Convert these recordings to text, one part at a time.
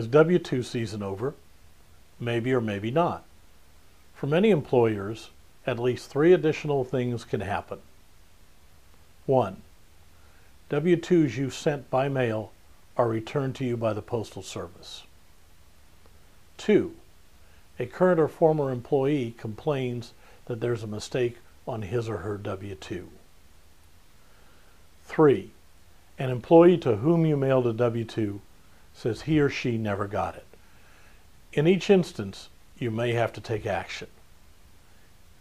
Is W-2 season over? Maybe or maybe not. For many employers, at least 3 additional things can happen. 1. W-2s you sent by mail are returned to you by the Postal Service. 2. A current or former employee complains that there's a mistake on his or her W-2. 3. An employee to whom you mailed a W-2 says he or she never got it. In each instance, you may have to take action.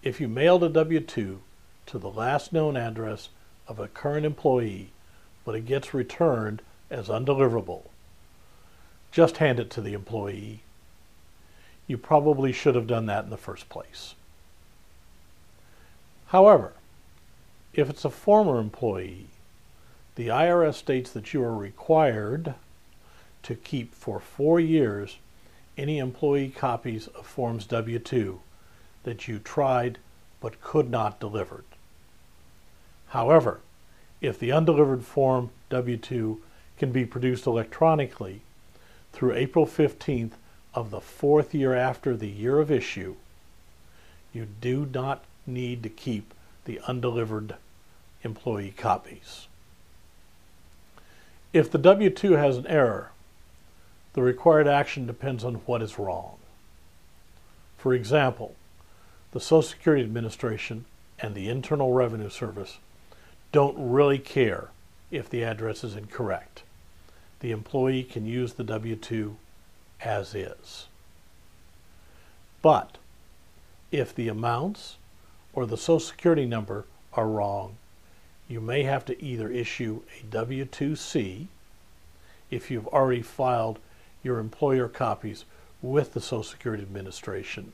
If you mailed a W-2 to the last known address of a current employee, but it gets returned as undeliverable, just hand it to the employee. You probably should have done that in the first place. However, if it's a former employee, the IRS states that you are required to keep for 4 years any employee copies of Forms W-2 that you tried but could not deliver. However, if the undelivered Form W-2 can be produced electronically through April 15th of the 4th year after the year of issue, you do not need to keep the undelivered employee copies. If the W-2 has an error, the required action depends on what is wrong. For example, the Social Security Administration and the Internal Revenue Service don't really care if the address is incorrect. The employee can use the W-2 as is. But if the amounts or the Social Security number are wrong, you may have to either issue a W-2C if you've already filed your employer copies with the Social Security Administration.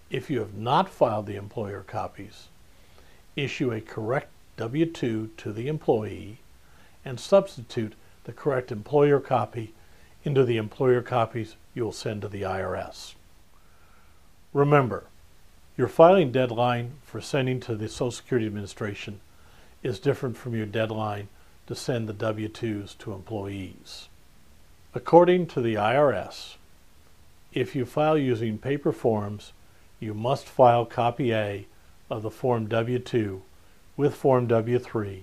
If you have not filed the employer copies, issue a correct W-2 to the employee and substitute the correct employer copy into the employer copies you'll send to the IRS. Remember, your filing deadline for sending to the Social Security Administration is different from your deadline to send the W-2s to employees. According to the IRS, if you file using paper forms, you must file copy A of the Form W-2 with Form W-3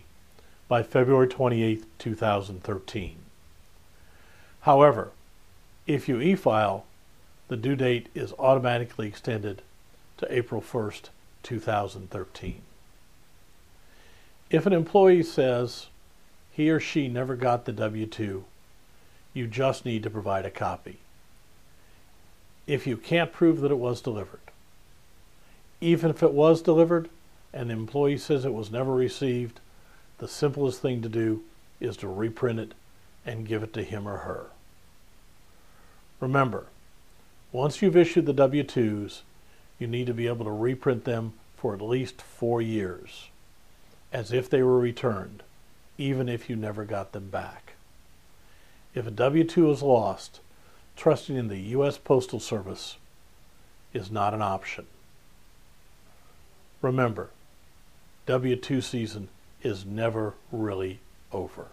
by February 28, 2013. However, if you e-file, the due date is automatically extended to April 1st, 2013. If an employee says he or she never got the W-2, you just need to provide a copy. If you can't prove that it was delivered, even if it was delivered and the employee says it was never received, the simplest thing to do is to reprint it and give it to him or her. Remember, once you've issued the W-2s, you need to be able to reprint them for at least 4 years, as if they were returned, even if you never got them back. If a W-2 is lost, trusting in the U.S. Postal Service is not an option. Remember, W-2 season is never really over.